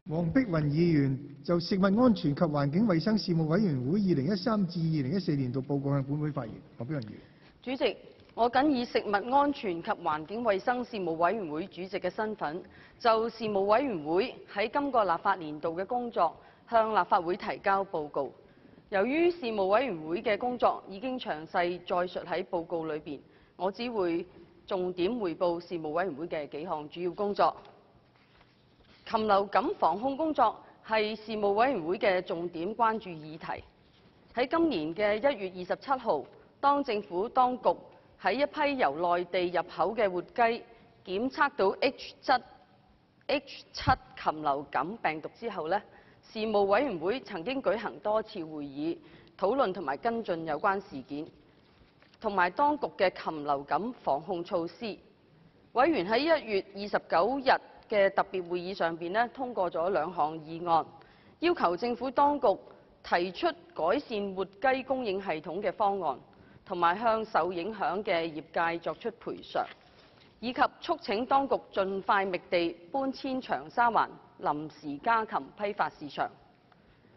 黃碧雲議員就食物安全及環境衛生事務委員會2013至2014年度報告向本會發言。黃碧雲議員。主席，我謹以食物安全及環境衛生事務委員會主席嘅身份，就事務委員會喺今個立法年度嘅工作向立法會提交報告。由於事務委員會嘅工作已經詳細載述喺報告裏邊，我只會重點匯報事務委員會嘅幾項主要工作。禽流感防控工作係事務委員會嘅重點關注議題。喺今年嘅1月27號，當政府當局喺一批由內地入口嘅活雞檢測到 H7 禽流感病毒之後呢，事務委員會曾經舉行多次會議，討論同埋跟進有關事件，同埋當局嘅禽流感防控措施。委員喺1月29日嘅特別會議上通過咗2項議案，要求政府當局提出改善活雞供應系統嘅方案，同埋向受影響嘅業界作出賠償，以及促請當局盡快覓地搬遷長沙灣臨時家禽批發市場。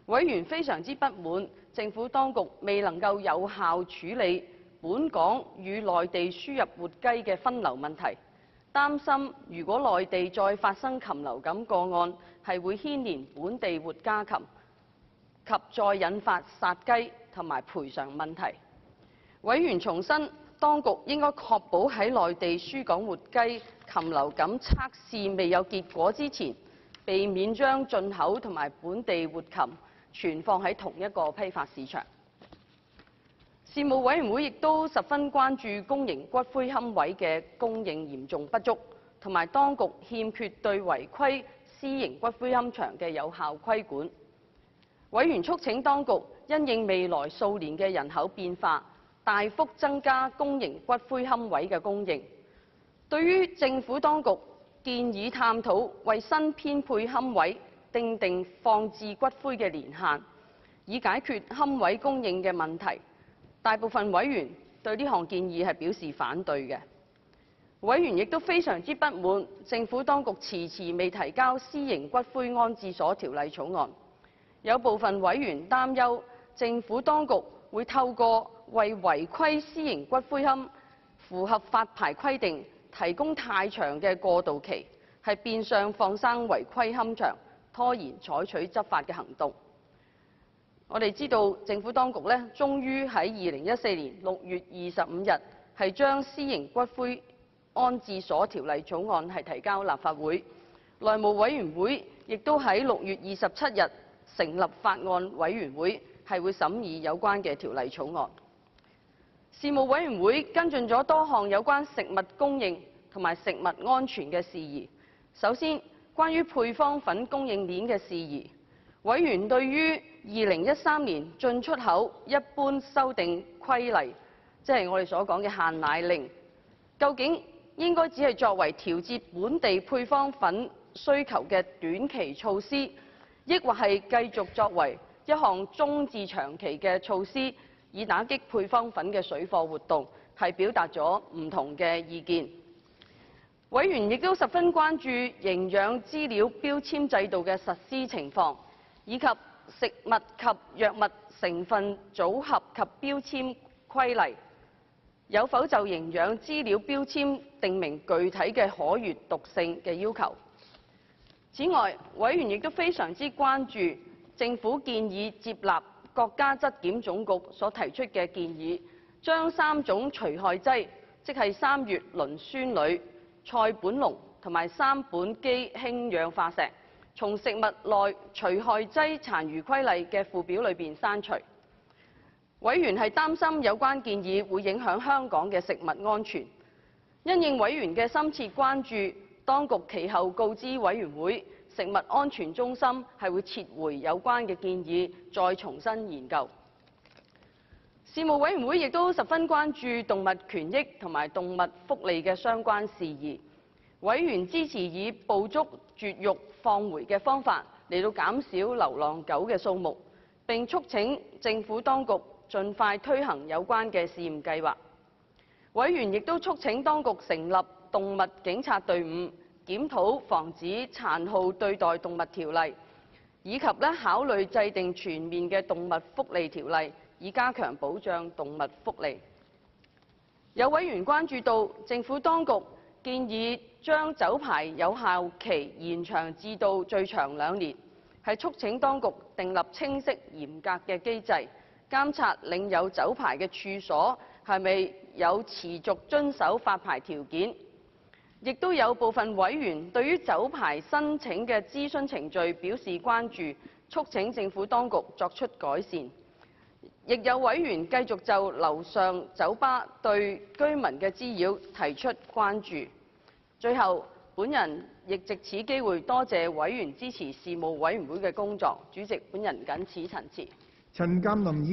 委員非常之不滿政府當局未能夠有效處理本港與內地輸入活雞嘅分流問題，擔心如果內地再發生禽流感個案，係會牽連本地活家禽及再引發殺雞同埋賠償問題。委員重申，當局應該確保喺內地輸港活雞禽流感測試未有結果之前，避免將進口同埋本地活禽存放喺同一個批發市場。事務委員會亦都十分關注公營骨灰龕位嘅供應嚴重不足，同埋當局欠缺對違規私營骨灰龕場嘅有效規管。委員促請當局因應未來數年嘅人口變化，大幅增加公營骨灰龕位嘅供應。對於政府當局建議探討為新編配龕位訂定放置骨灰嘅年限，以解決龕位供應嘅問題，大部分委員對呢項建議係表示反對嘅。委員亦都非常之不滿政府當局遲遲未提交私營骨灰安置所條例草案。有部分委員擔憂政府當局會透過為違規私營骨灰龕符合發牌規定提供太長嘅過渡期，係變相放生違規龕場，拖延採取執法嘅行動。我哋知道政府當局終於喺2014年6月25日係將私營骨灰安置所條例草案係提交立法會，內務委員會亦都喺6月27日成立法案委員會，係會審議有關嘅條例草案。事務委員會跟進咗多項有關食物供應同埋食物安全嘅事宜。首先，關於配方粉供應鏈嘅事宜，委員對於2013年進出口一般修訂規例，即係我哋所講嘅限奶令，究竟應該只係作為調節本地配方粉需求嘅短期措施，抑或係繼續作為一項中至長期嘅措施，以打擊配方粉嘅水貨活動，係表達咗唔同嘅意見。委員亦都十分關注營養資料標籤制度嘅實施情況，以及食物及藥物成分組合及標籤規例有否就營養資料標籤定明具體嘅可閱讀性嘅要求。此外，委員亦都非常之關注政府建議接納國家質檢總局所提出嘅建議，將3種除害劑，即係3乙磷酸鋁、塞苯龍同埋3苯基氫氧化石，從食物內除害劑殘餘規例嘅附表裏邊刪除。委員係擔心有關建議會影響香港嘅食物安全，因應委員嘅深切關注，當局其後告知委員會，食物安全中心係會撤回有關嘅建議，再重新研究。事務委員會亦都十分關注動物權益同埋動物福利嘅相關事宜。委員支持以捕捉、絕育、放回嘅方法嚟到減少流浪狗嘅數目，並促請政府當局盡快推行有關嘅試驗計劃。委員亦都促請當局成立動物警察隊伍，檢討防止殘酷對待動物條例，以及考慮制定全面嘅動物福利條例，以加強保障動物福利。有委員關注到，政府當局建議將酒牌有效期延長至到最長2年，係促請當局訂立清晰嚴格嘅機制，監察領有酒牌嘅處所係咪有持續遵守發牌條件。亦都有部分委員對於酒牌申請嘅諮詢程序表示關注，促請政府當局作出改善。亦有委員繼續就樓上酒吧對居民嘅滋擾提出關注。最後，本人亦藉此機會多謝委員支持事務委員會嘅工作。主席，本人謹此陳辭。陳鑑林議